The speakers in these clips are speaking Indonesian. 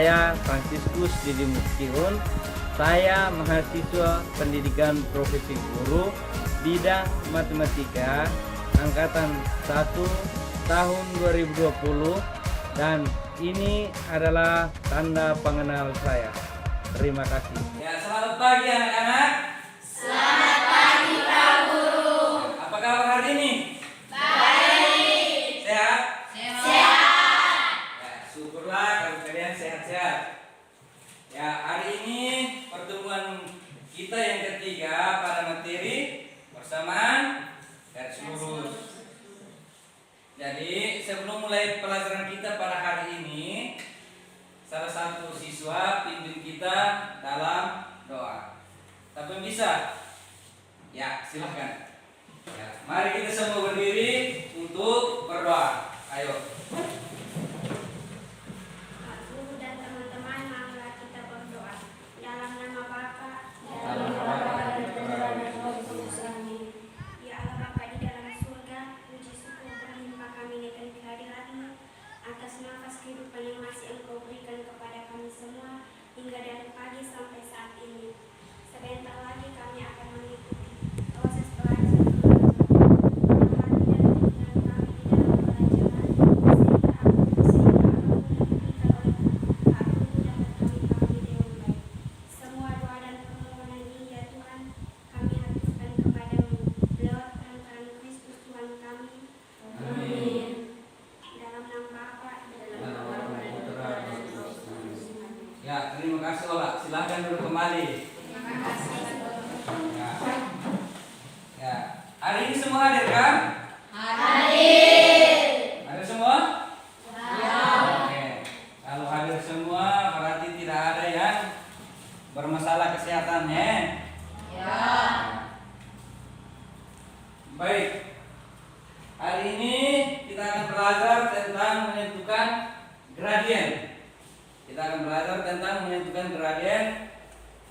Saya Franciscus Didi Muskihun. Saya mahasiswa pendidikan profesi guru bidang matematika angkatan 1 tahun 2020 dan ini adalah tanda pengenal saya. Terima kasih. Ya, selamat pagi anak-anak. Selamat pagi Pak Guru. Apa kabar hari ini? Baik. Sehat? Sehat. Ya, syukurlah kalau kalian sehat-sehat. Ya, hari ini pertemuan kita yang ketiga pada materi persamaan garis lurus. Jadi sebelum mulai pelajaran kita pada hari ini, salah satu siswa pimpin kita dalam doa. Tapi bisa? Ya, silahkan. Ya, mari kita semua berdiri untuk berdoa. Ayo. Pak Guru dan teman-teman, marilah kita berdoa. Dalam nama Bapa, Dalam nama Bapa, dan Putra, dan Roh Kudus. Amin. Ya Allah Bapa di dalam surga, puji syukur berlimpah kami naikkan kehadiran-Mu atas nafas kehidupan yang masih Engkau berikan kepada kami semua hingga dari pagi sampai saat ini. Sebentar lagi kami akan mengikuti proses pelajaran semua doa dan permohonan ini ya Tuhan kami haturkan kepadamu lewat perantaraan Kristus Tuhan kami. Amin. Dalam nama Bapa dan dalam nama dan Putra dan Roh Kudus. Ya, terima kasih Ola. Silahkan duduk kembali. Terima kasih. Ya. Ya. Hari ini semua hadir kan? Hadir. Hadir semua? Ya. Oke. Kalau hadir semua berarti tidak ada yang bermasalah kesehatannya. Ya. Baik. Hari ini kita akan belajar tentang menentukan gradien. Kita akan belajar tentang menentukan gradien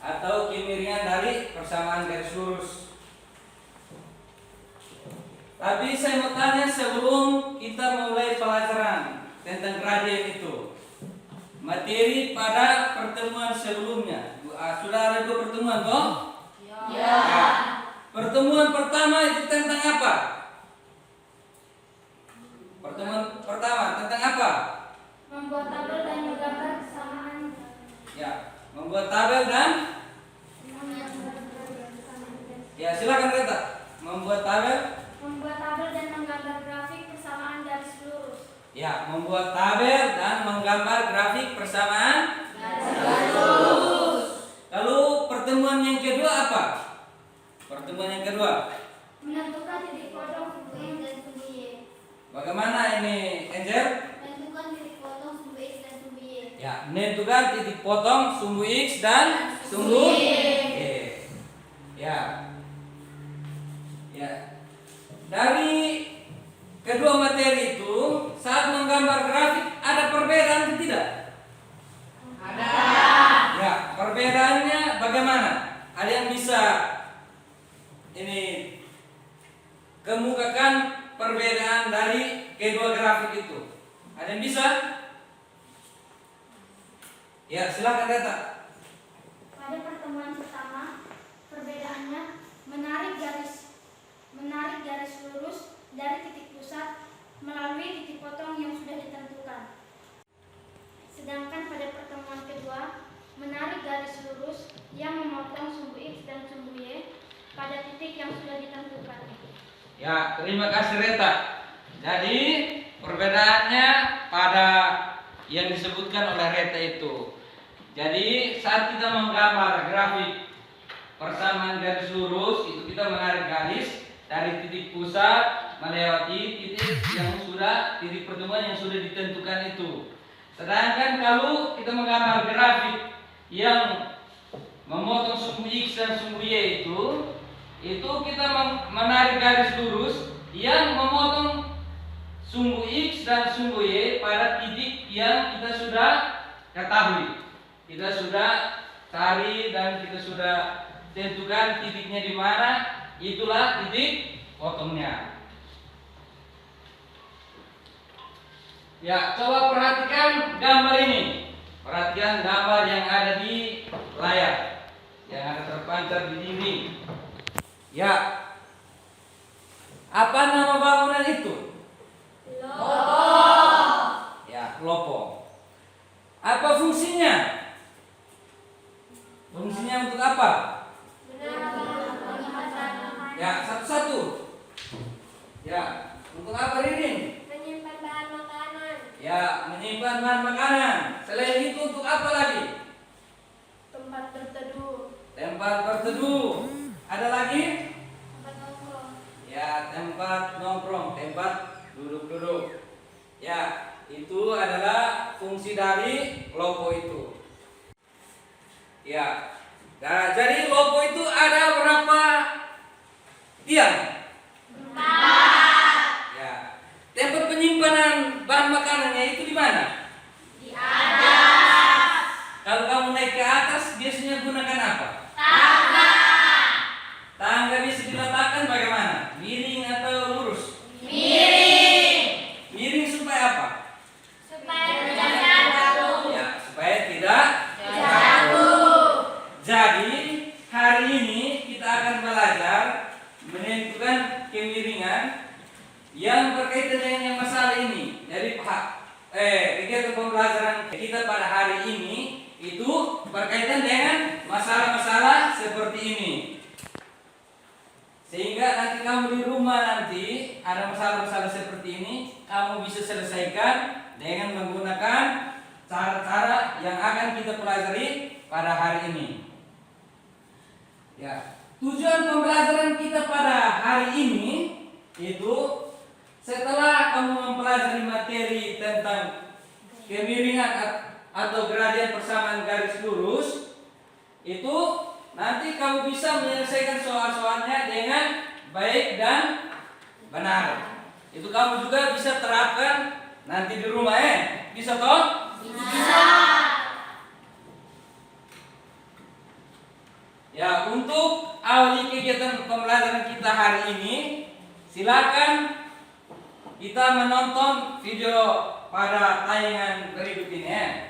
atau kemiringan dari persamaan garis lurus. Tapi saya mau tanya sebelum kita mulai pelajaran tentang gradien itu. Materi pada pertemuan sebelumnya. Sudah ada 2 pertemuan toh? Ya. Pertemuan pertama itu tentang apa? Pertemuan pertama tentang apa? Membuat tabel dan menggambar kesamaan. Ya, membuat tabel dan ya silakan Reta. Membuat tabel. Membuat tabel dan menggambar grafik persamaan garis lurus. Ya, membuat tabel dan menggambar grafik persamaan Garis lurus. Lalu pertemuan yang kedua apa? Pertemuan yang kedua. Menentukan titik potong sumbu X dan sumbu Y. Bagaimana ini, Angel? Menentukan titik potong sumbu X dan sumbu Y. Ya, menentukan titik potong sumbu X dan sumbu Y. Ya. Ya. Dari kedua materi itu, saat menggambar grafik ada perbedaan atau tidak? Ada. Ya, perbedaannya bagaimana? Ada yang bisa ini kemukakan perbedaan dari kedua grafik itu? Ada yang bisa? Ya, silakan Reta. Pada pertemuan pertama, perbedaannya menarik garis lurus dari titik pusat melalui titik potong yang sudah ditentukan. Sedangkan pada pertemuan kedua, menarik garis lurus yang memotong sumbu X dan sumbu Y pada titik yang sudah ditentukan. Ya, terima kasih Reta. Jadi perbedaannya pada yang disebutkan oleh Reta itu. Jadi saat kita menggambar grafik persamaan garis lurus itu kita menarik garis dari titik pusat melewati titik pertemuan yang sudah ditentukan itu. Sedangkan kalau kita menggambar grafik yang memotong sumbu X dan sumbu Y itu kita menarik garis lurus yang memotong sumbu X dan sumbu Y pada titik yang kita sudah ketahui. Kita sudah cari dan kita sudah tentukan titiknya di mana, itulah titik potongnya. Ya, coba perhatikan gambar ini. Perhatikan gambar yang ada di layar, yang ada terpancar di dinding. Ya. Apa nama bangunan itu? Ya, lopo. Apa fungsinya? Fungsinya untuk apa? Ya, satu-satu. Ya, untuk apa Ririn? Menyimpan bahan makanan. Ya, menyimpan bahan makanan. Selain itu untuk apa lagi? Tempat berteduh. Tempat berteduh. Ada lagi? Tempat nongkrong. Ya, tempat nongkrong, tempat duduk-duduk. Ya, itu adalah fungsi dari lopo itu. Ya. Nah, jadi lopo itu ada berapa tiang? 4. Ya. Tempat penyimpanan bahan makanannya itu di mana? Di atas. Kalau kamu naik ke atas biasanya gunakan apa? Tangga. Tangga bisa diletakkan bagaimana? Miring atau lurus? Miring. Miring supaya apa? Supaya tidak jatuh. Ya, supaya tidak Jatuh. Jadi hari ini kita akan belajar menentukan kemiringan yang berkaitan dengan yang masalah ini. Jadi kegiatan pembelajaran kita pada hari ini itu berkaitan dengan masalah-masalah seperti ini. Sehingga nanti kamu di rumah nanti ada masalah-masalah seperti ini, kamu bisa selesaikan dengan menggunakan cara-cara yang akan kita pelajari pada hari ini. Ya, tujuan pembelajaran kita pada hari ini itu setelah kamu mempelajari materi tentang kemiringan atau gradien persamaan garis lurus, itu nanti kamu bisa menyelesaikan soal-soalnya dengan baik dan benar. Itu kamu juga bisa terapkan nanti di rumah Bisa toh? Bisa. Ya, untuk awali kegiatan pembelajaran kita hari ini, silakan kita menonton video pada tayangan berikut ini.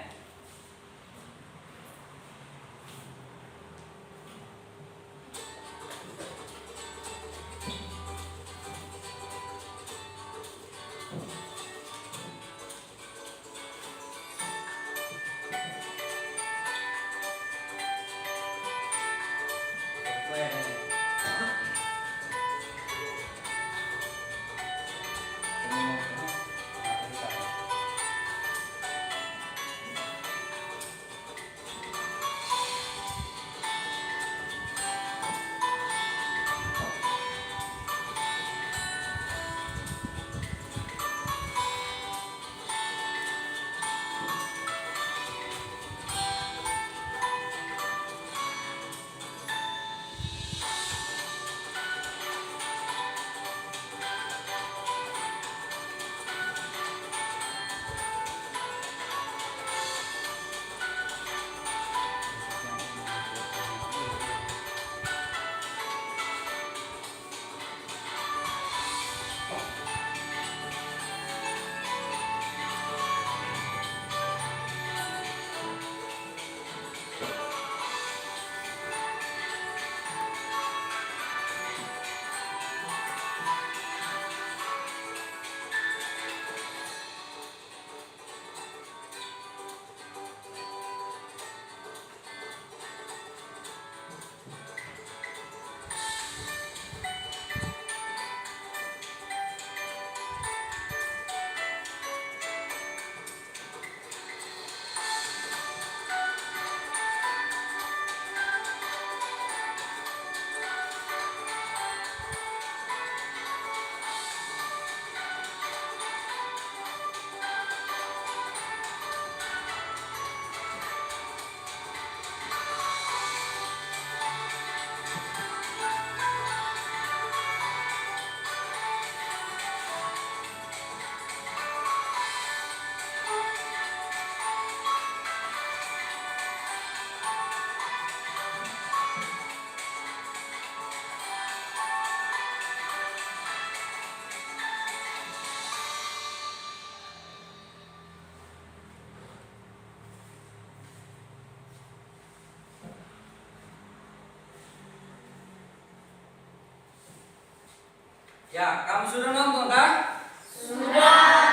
Ya, kamu sudah nonton kah? Sudah.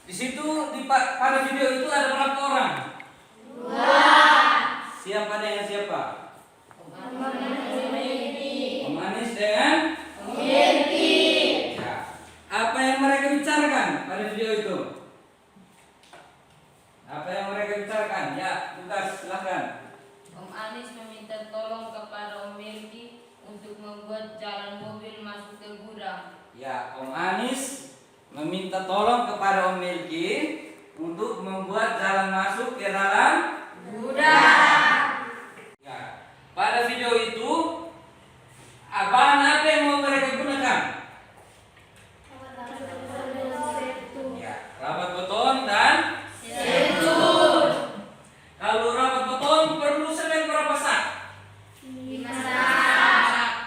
Di situ pada video itu ada berapa orang? Dua. Siapa dengan siapa? Om Anis dengan Om Melki. Ya. Apa yang mereka bicarakan pada video itu? Apa yang mereka bicarakan? Ya, Lukas, silakan. Om Anis meminta tolong kepada Om Melki untuk membuat jalan mobil masuk ke gudang. Ya, Om Anis meminta tolong kepada Om Melki untuk membuat jalan masuk ke dalam gudang. Ya, pada video itu bahan apa yang mau mereka gunakan? Ya, rabat beton dan selut. Kalau rabat beton perlu semen berapa sak? 5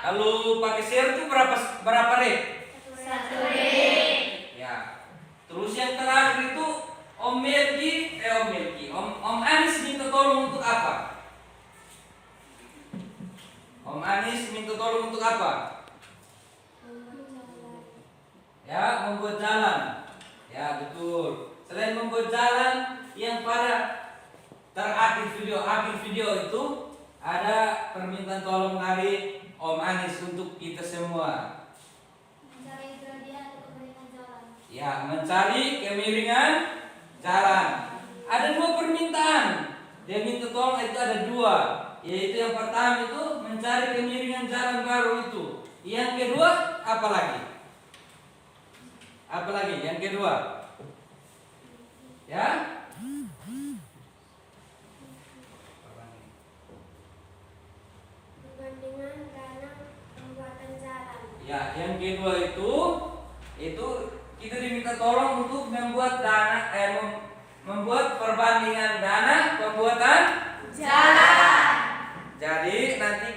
Kalau pakai sertu berapa rek? 1 rek. Ya. Terus yang terakhir itu Om Anis minta tolong untuk apa? Om Anis minta tolong untuk apa? Ya, membuat jalan. Ya, betul. Selain membuat jalan, yang pada akhir video itu ada permintaan tolong dari Om Anis untuk kita semua. Mencari gradien untuk kemiringan jalan. Ya, mencari kemiringan jalan. Ada 2 permintaan. Dia minta tolong itu ada 2. Yaitu yang pertama itu mencari kemiringan jalan baru itu. Yang kedua apa lagi? Apa lagi? Yang kedua? Ya? Perbandingan dana pembuatan jalan. Ya, yang kedua itu kita diminta tolong untuk membuat membuat perbandingan dana pembuatan Jalan. Jadi nanti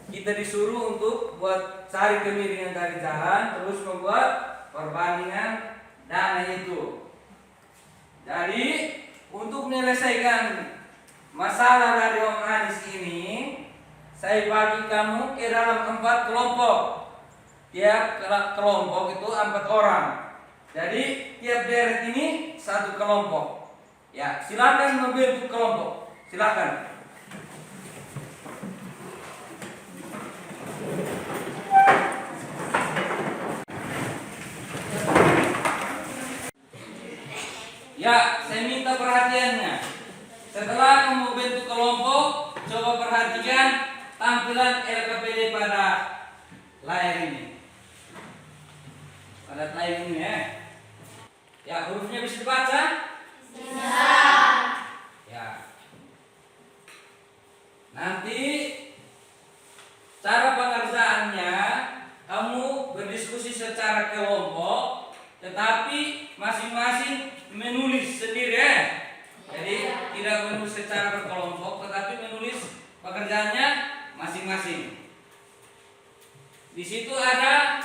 kita disuruh untuk buat cari kemiringan dari jalan, terus membuat perbandingan dana itu. Jadi untuk menyelesaikan masalah dari Om Anis ini, saya bagi kamu ke dalam 4 kelompok. Tiap kelompok itu 4 orang. Jadi tiap deret ini 1 kelompok. Ya, silakan membentuk kelompok. Silakan. Ya, saya minta perhatiannya. Setelah kamu bentuk kelompok, coba perhatikan tampilan LKPD pada layar ini. Pada layar ini ya. Ya, hurufnya bisa dibaca? Bisa. Ya. Nanti cara pengerjaannya kamu berdiskusi secara kelompok, tetapi masing-masing menulis sendiri ya. Jadi tidak menulis secara berkelompok, tetapi menulis pekerjaannya masing-masing. Di situ ada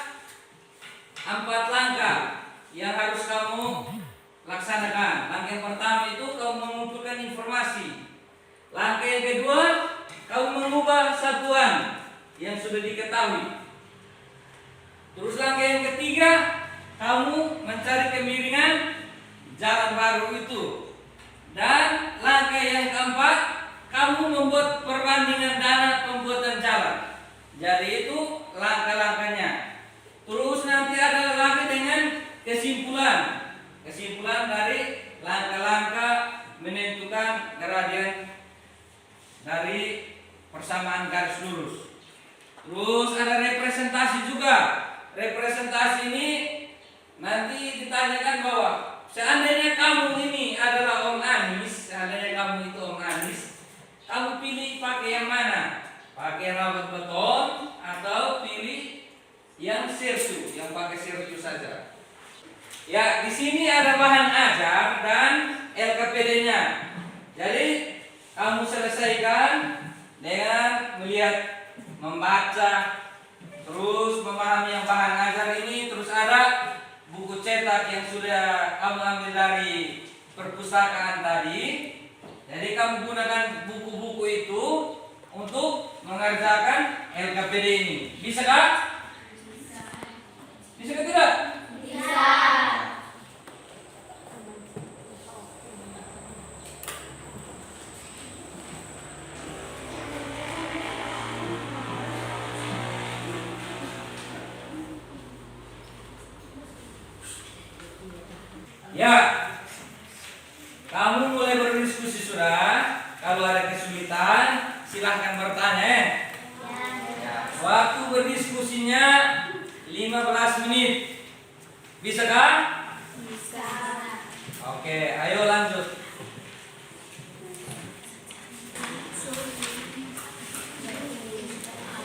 4 langkah yang harus kamu laksanakan. Langkah yang pertama itu kamu mengumpulkan informasi. Langkah yang kedua, kamu mengubah satuan yang sudah diketahui. Terus langkah yang ketiga, kamu mencari kemiringan jalan baru itu. Dan langkah yang keempat, kamu membuat perbandingan dana pembuatan jalan. Jadi itu langkah-langkahnya. Terus nanti ada lagi dengan kesimpulan. Kesimpulan dari langkah-langkah menentukan gradien dari persamaan garis lurus. Terus ada representasi juga. Representasi ini nanti ditanyakan bahwa seandainya kamu ini adalah Om Anis, seandainya kamu itu Om Anis, kamu pilih pakai yang mana? Pakai rabat beton atau pilih yang sertu, yang pakai sertu saja. Ya, di sini ada bahan ajar dan LKPD-nya. Jadi kamu selesaikan dengan melihat, membaca, terus memahami yang bahan ajar ini. Terus ada buku cetak yang sudah kamu ambil dari perpustakaan tadi. Jadi kamu gunakan buku-buku itu untuk mengerjakan LKPD ini. Bisa kah? Bisa. Ya, kamu mulai berdiskusi sudah. Kalau ada kesulitan, silahkan bertanya. Ya, waktu berdiskusinya 15 menit. Bisa kan? Bisa. Oke, ayo lanjut.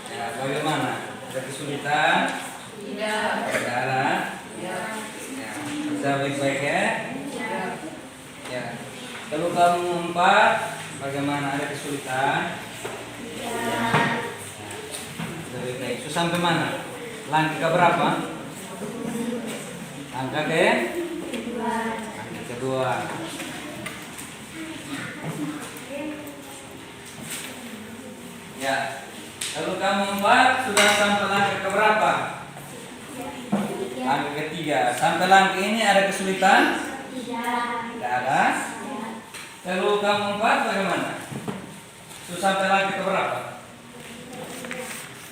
Ya, bagaimana? Ada kesulitan? Tidak. Tidak ada? Ya. Ya, bisa baik-baik ya? Ya. Kalau kamu 4, bagaimana? Ada kesulitan? Ya. Bisa baik-baik. So, sampai mana? Langkah ke berapa? Langkah ke? Langkah kedua. Ya. Kalau kamu 4, sudah sampai langkah ke berapa? Langkah ketiga. Sampai langkah ini ada kesulitan? Tidak ada. Kalau kamu 4, bagaimana? Sudah sampai langkah ke berapa?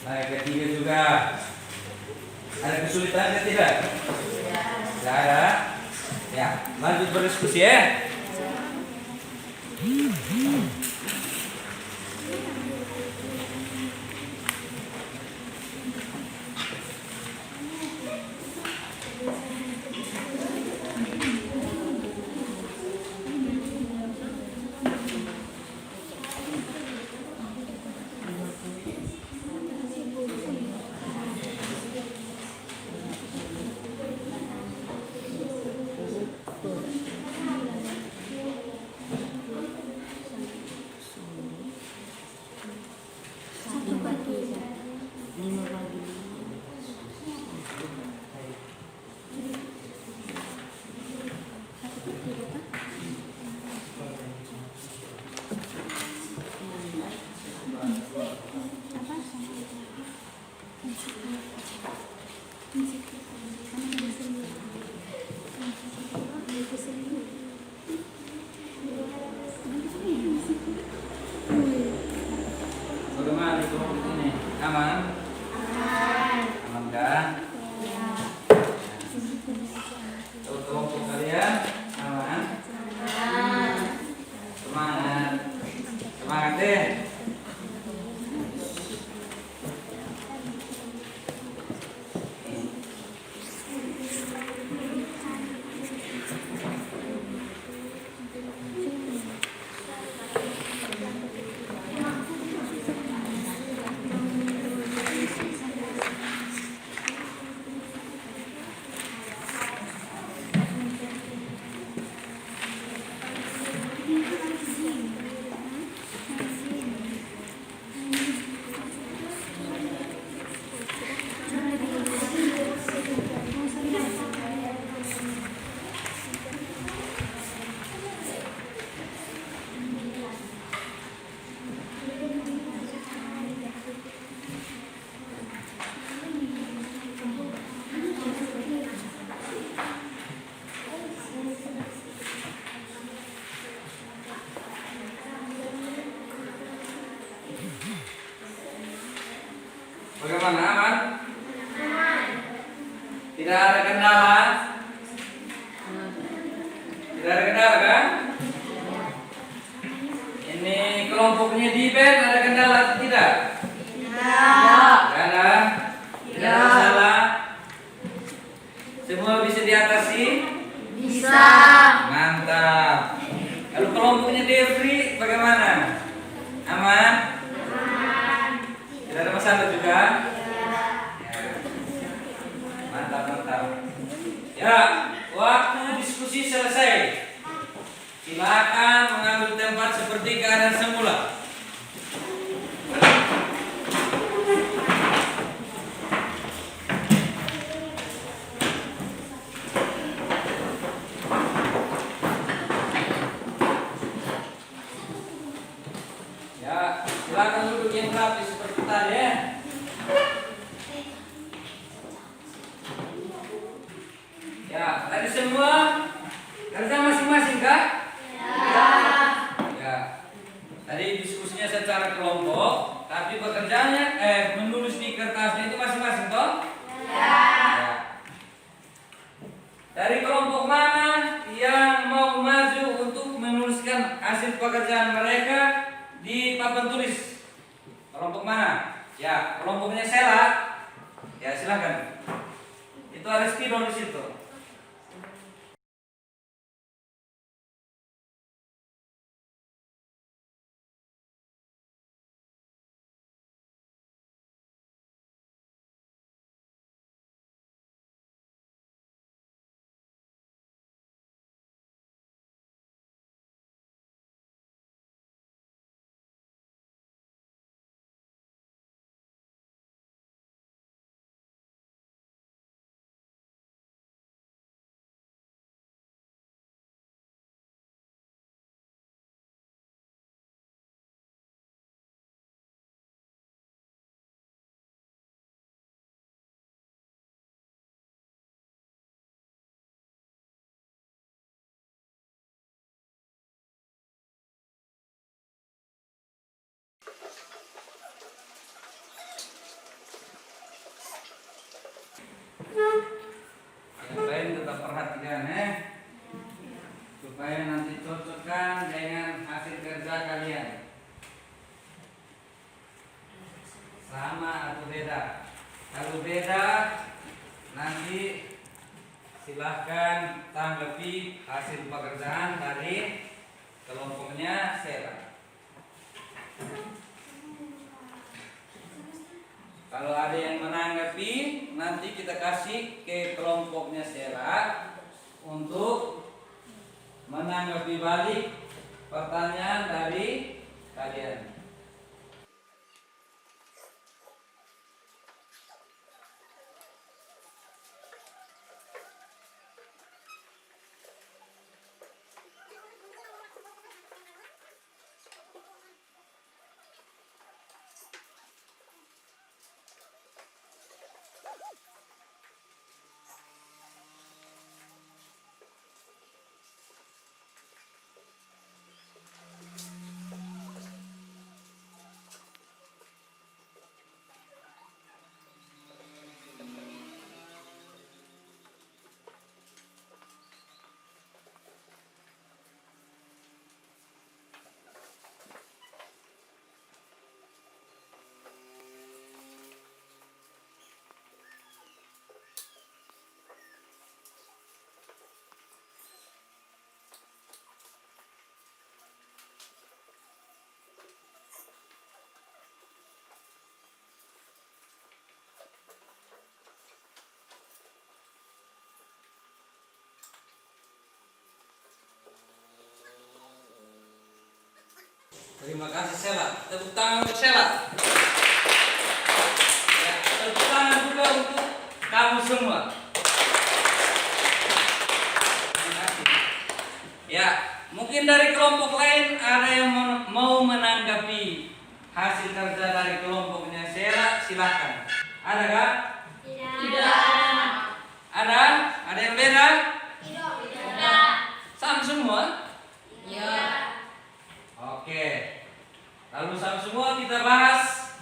Langkah ketiga juga. Ada kesulitan atau tidak? Tidak ada. Ya, lanjut berdiskusi ya. Bagaimana di kelompok ini? Aman? Aman kan? Kalau kelompok kalian aman? Semangat. Semangat deh. Bagaimana, aman? Tidak ada kendala? Tidak ada kendala kan? Ini kelompoknya di band ada kendala atau tidak? Tidak ada? Tidak ada masalah? Semua bisa diatasi? Bisa. Mantap. Kalau kelompoknya Devri bagaimana? Aman? Tidak ada masalah juga? Ya. Mantap, mantap. Ya, waktu diskusi selesai. Silakan mengambil tempat seperti keadaan semula. Ya, silakan duduk yang rapi seperti tadi ya. Ya, tadi semua kerja masing-masing kah? Ya. Tadi diskusinya secara kelompok, tapi pekerjaannya menulis di kertasnya itu masing-masing toh? Ya. Dari kelompok mana tulisan mereka di papan tulis. Kelompok mana? Ya, kelompoknya Sela. Ya, silakan. Itu ada spidol di situ. Yang lain tetap perhatikan supaya nanti cocokkan dengan hasil kerja kalian. Sama atau beda? Kalau beda, nanti silahkan tanggapi hasil pekerjaan dari kelompoknya Sela. Kalau ada yang menanggapi, nanti kita kasih ke kelompoknya Sela untuk menanggapi balik pertanyaan dari kalian. Terima kasih Sela. Tepuk tangan untuk Sela. Ya, tepuk tangan juga untuk kamu semua. Terima kasih. Ya, mungkin dari kelompok lain ada yang mau menanggapi hasil kerja dari kelompoknya Sela, silakan. Ada kah? Tidak. Ada? Ada yang beda? Tidak. Sama semua? Ya. Oke. Lalu sama semua kita bahas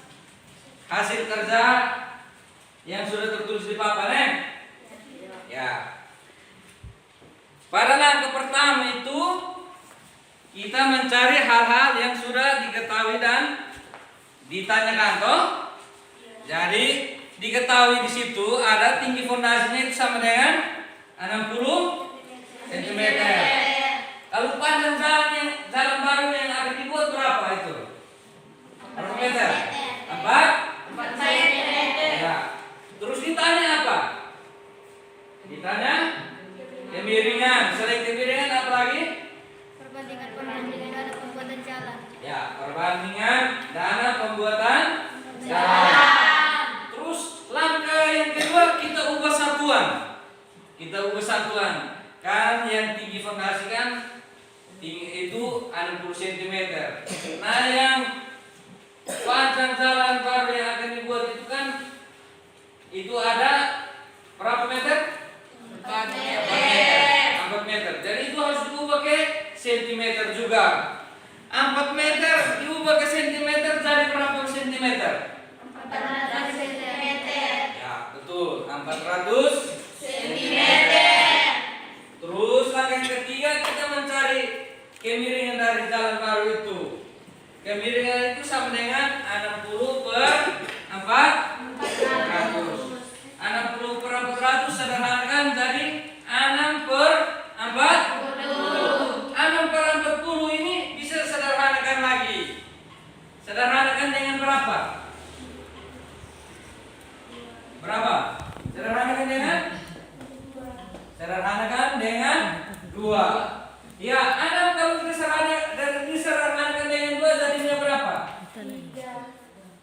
hasil kerja yang sudah tertulis di papan ya. Pada langkah pertama itu kita mencari hal-hal yang sudah diketahui dan ditanyakan toh. Jadi diketahui di situ ada tinggi fondasinya itu sama dengan 60 cm. Kalau panjang jalan baru yang akan dibuat berapa itu? Berapa meter? 4 meter. Ya. Terus ditanya apa? Ditanya kemiringan. Selain kemiringan apa lagi? Perbandingan dana pembuatan jalan. Ya, perbandingan dana pembuatan jalan. Terus langkah yang kedua kita ubah satuan. Kan yang tinggi fondasi kan tinggi itu 60 cm. Nah, yang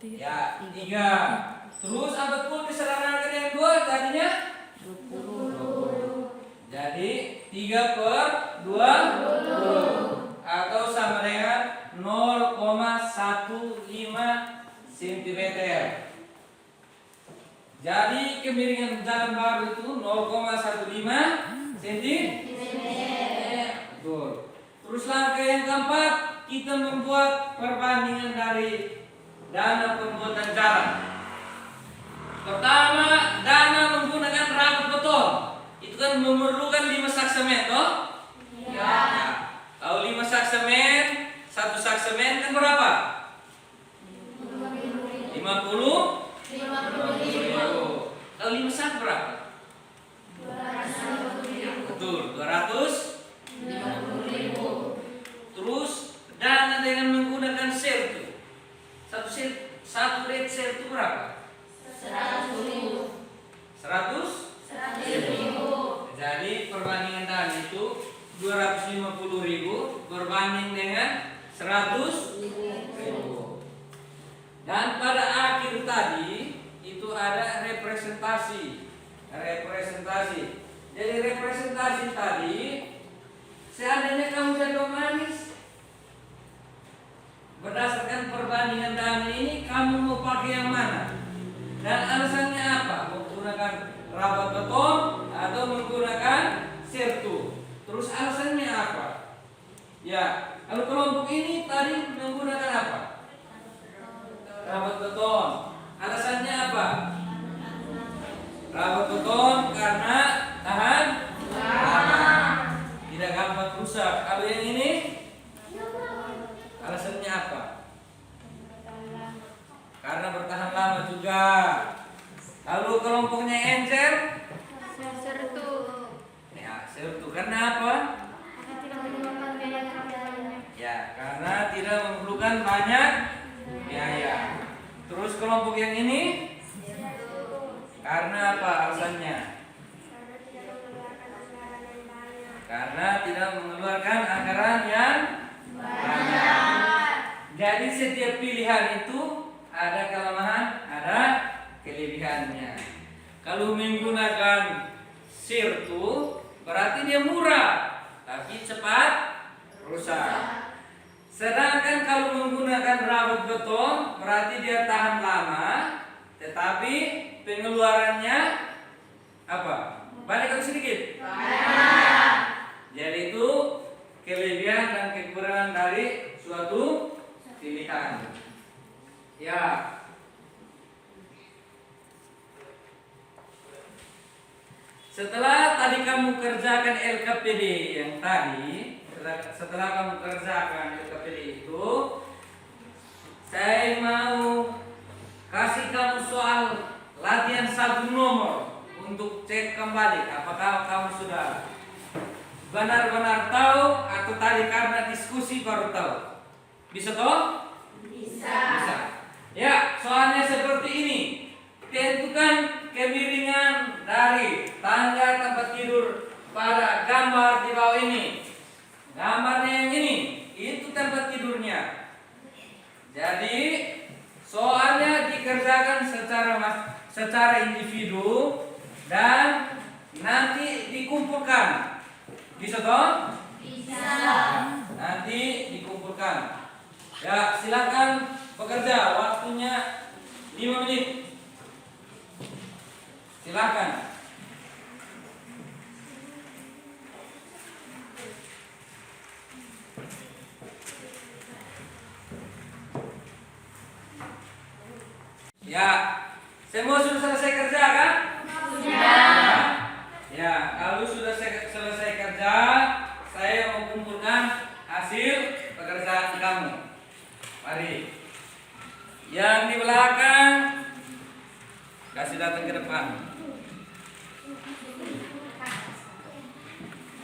Ya, 3. Terus apa pun diserahkan yang 2 jadinya 20. Jadi 3/20 atau sama dengan 0,15 cm. Jadi kemiringan jalan baru itu 0,15 cm. Betul. Terus langkah yang keempat, kita membuat perbandingan dari dana pembuatan jalan. Pertama, dana menggunakan rabot beton. Itu kan memerlukan 5 sak semen, toh? Ya. Kalau 5 sak semen, 1 sak semen kan berapa? 50. Kalau 5 sak berapa? 250. Betul, 250.000. Terus dana dengan menggunakan sertu. Satu red sertu berapa? 100.000. 100.000. Jadi perbandingan dana itu 250.000 berbanding dengan 100.000. Dan pada akhir tadi itu ada representasi. Jadi representasi tadi, seandainya kamu jadi manis, berdasarkan perbandingan dana ini kamu mau pakai yang mana? Dan alasannya apa? Menggunakan rabot beton atau menggunakan sertu? Terus alasannya apa? Ya, kalau kelompok ini tadi menggunakan apa? Rabot beton. Alasannya apa? Rabot beton karena tahan lama, tidak gampang rusak. Kalau yang ini alasannya apa? Karena bertahan lama juga. Lalu kelompoknya encer? Ya, sertu karena apa? Ya, karena tidak memerlukan banyak biaya. Terus kelompok yang ini? Karena apa alasannya? Karena tidak mengeluarkan anggaran yang banyak. Jadi setiap pilihan itu ada kelemahan, ada kelebihannya. Kalau menggunakan sertu berarti dia murah, tapi cepat rusak. Sedangkan kalau menggunakan rabot beton berarti dia tahan lama, tetapi pengeluarannya apa? Banyak atau sedikit? Banyak. Jadi itu kelebihan dan kekurangan dari suatu pilihan. Ya. Setelah tadi kamu kerjakan LKPD yang tadi, setelah kamu kerjakan LKPD itu, saya mau kasih kamu soal latihan 1 nomor untuk cek kembali apakah kamu sudah benar-benar tahu atau tadi karena diskusi baru tahu. Bisa toh? Bisa. Ya, soalnya seperti ini. Tentukan kemiringan dari tangga tempat tidur pada gambar di bawah ini. Gambarnya yang ini, itu tempat tidurnya. Jadi soalnya dikerjakan secara individu dan nanti dikumpulkan. Bisa toh? Bisa. Nanti dikumpulkan. Ya, silakan bekerja. Waktunya 5 menit. Silakan. Ya, semua sudah selesai kerja kan? Sudah. Ya, kalau sudah selesai kerja, saya mau kumpulkan hasil pekerjaan kamu. Mari. Yang di belakang kasih datang ke depan.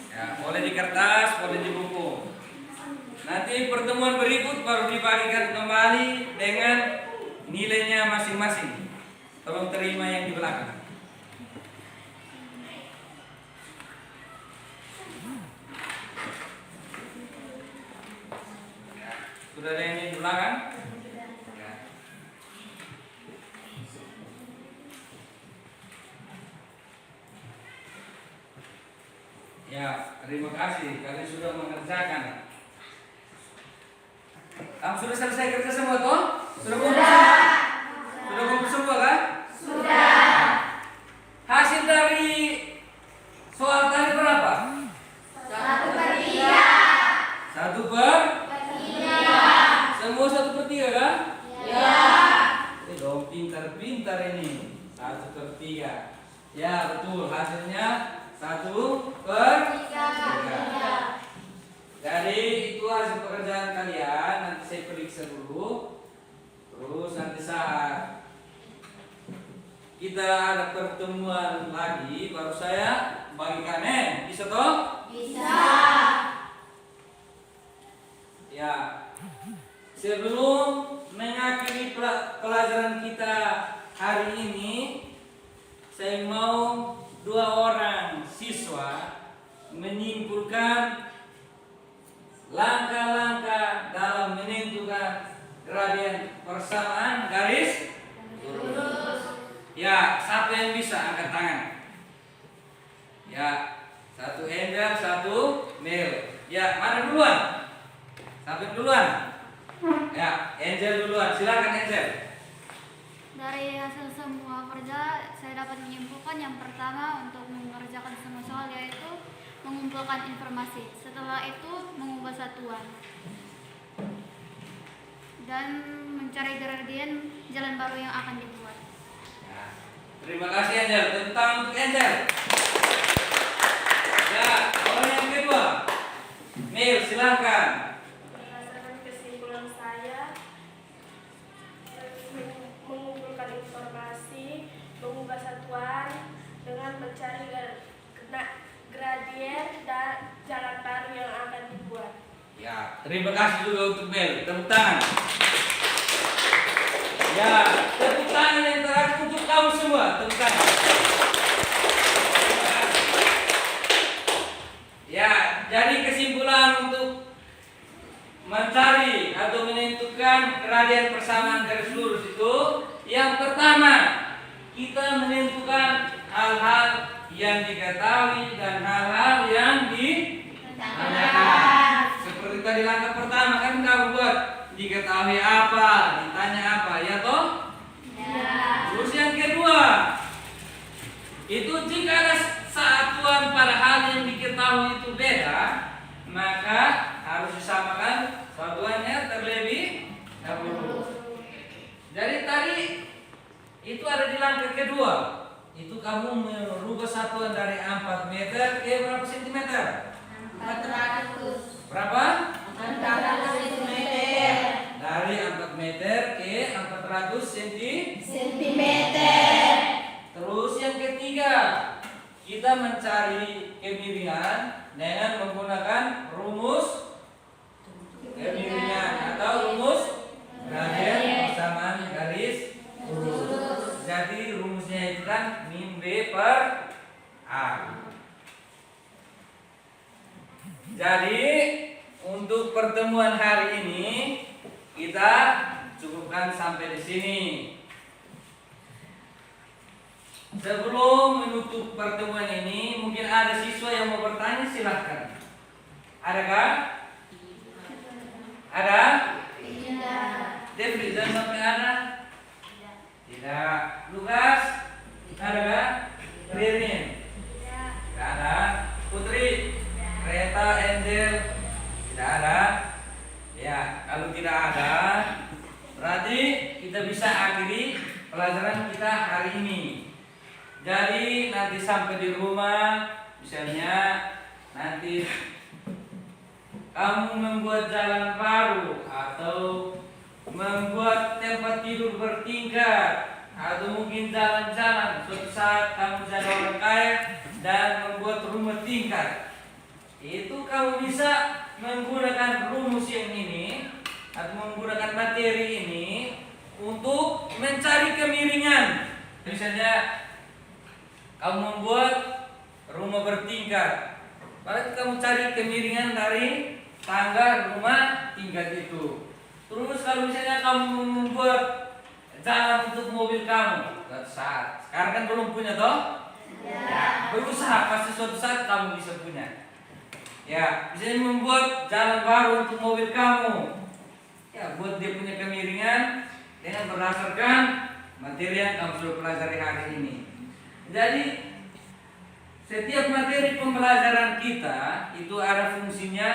Ya, boleh di kertas, boleh di buku. Nanti pertemuan berikut baru dibagikan kembali dengan nilainya masing-masing. Tolong terima yang di belakang. Sudah ada yang di belakang? Ya. Ya, terima kasih kalian sudah mengerjakan. Kamu sudah selesai kerja semua toh? Sudah kumpul semua? Sudah kumpul semua kan? Sudah. Hasil dari soal tadi berapa? 1/3. 1/3. Semua 1/3 kan? Ya. Dong pintar-pintar ini. 1/3. Ya betul, hasilnya 1/3. Jadi itu hasil pekerjaan kalian. Nanti saya periksa dulu. Terus nanti saat kita ada pertemuan lagi, baru saya bagikan. Bisa toh? Bisa. Ya. Sebelum mengakhiri pelajaran kita hari ini, saya mau 2 orang siswa menyimpulkan langkah-langkah dalam menentukan gradien persamaan garis lurus. Ya, siapa yang bisa angkat tangan? Ya, 1 Angel, 1 Mel. Ya, mana duluan? Siapa duluan? Ya, Angel duluan. Silakan Angel. Dari hasil semua kerja, saya dapat menyimpulkan yang pertama untuk mengerjakan semua soal yaitu mengumpulkan informasi. Setelah itu mengubah satuan dan mencari gradien jalan baru yang akan dibuat. Ya, terima kasih Angel. Tepuk tangan untuk Angel. Ya, orang yang kedua, Mel, silakan. Berdasarkan kesimpulan saya, mengumpulkan informasi, mengubah satuan dengan mencari gradien dan jalan baru yang akan dibuat. Ya, terima kasih juga untuk Mel. Tepuk tangan. Ya, tepuk tangan yang terakhir untuk kamu semua. Tepuk tangan. Ya, jadi kesimpulan untuk mencari atau menentukan gradien persamaan garis lurus itu, yang pertama kita menentukan hal-hal yang diketahui dan hal-hal yang ditanyakan. Seperti tadi langkah pertama kan kamu buat diketahui apa, ditanya apa, ya toh? Ya. Terus yang kedua, itu jika ada satuan pada hal yang diketahui itu beda, maka harus disamakan satuannya terlebih dahulu. Jadi tadi itu ada di langkah kedua. Itu kamu merubah satuan dari 4 meter ke berapa sentimeter? 400. Berapa? 400 cm. Dari 4 meter ke 400 Sentimeter. Terus yang ketiga, kita mencari kemiringan dengan menggunakan rumus kemiringan atau rumus gradien persamaan garis lurus. Jadi rumusnya itu kan min B per A. Jadi untuk pertemuan hari ini kita cukupkan sampai di sini. Sebelum menutup pertemuan ini, mungkin ada siswa yang mau bertanya, silahkan. Adakah? Ada? Tidak. Devri, jangan sampai ada? Tidak. Lukas? Adakah? Ririn? Tidak ada. Putri? Reta, Angel? Tidak ada. Ya, kalau tidak ada, berarti kita bisa akhiri pelajaran kita hari ini. Jadi nanti sampai di rumah, misalnya nanti kamu membuat jalan baru atau membuat tempat tidur bertingkat atau mungkin jalan-jalan. Suatu saat kamu jadi orang kaya dan membuat rumah tingkat, itu kamu bisa menggunakan rumus yang ini atau menggunakan materi ini untuk mencari kemiringan. Misalnya kamu membuat rumah bertingkat, berarti kamu cari kemiringan dari tangga rumah tingkat itu. Terus kalau misalnya kamu membuat jalan untuk mobil kamu, suatu saat, sekarang kan belum punya toh? Ya. Berusaha, pasti suatu saat kamu bisa punya. Ya, bisa membuat jalan baru untuk mobil kamu. Ya, buat dia punya kemiringan dengan berdasarkan materi yang kamu sudah pelajari hari ini. Jadi, setiap materi pembelajaran kita itu ada fungsinya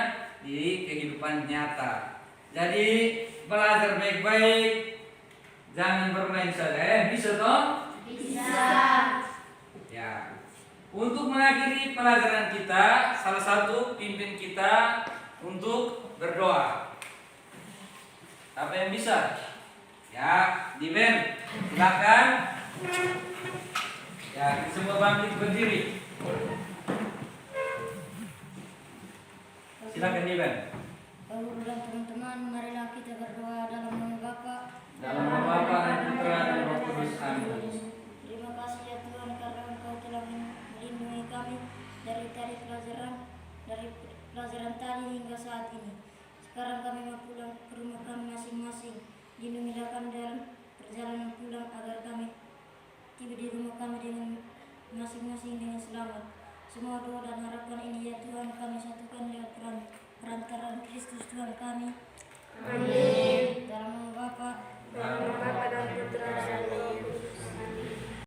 di kehidupan nyata. Jadi, belajar baik-baik, jangan bermain saja. Bisa toh? Bisa. Ya. Untuk mengakhiri pelajaran kita, salah satu pimpin kita untuk berdoa. Apa yang bisa? Ya, di band. Silakan. Ya, kita semua bangkit berdiri. Silakan di band. Bapak dan teman-teman, marilah kita berdoa dalam nama Bapa. Dalam nama Bapa dan Putra dan Roh Kudus. Amin. Terima kasih ya Tuhan karena Engkau telah melindungi kami dari pelajaran tadi hingga saat ini. Sekarang kami mau pulang ke rumah kami masing-masing. Lindungilah kami dalam perjalanan pulang agar kami tiba di rumah kami dengan masing-masing dengan selamat. Semua doa dan harapan ini ya Tuhan kami satukan lewat perantaraan Kristus Tuhan kami. Amin. Dalam nama Bapa Dalam nama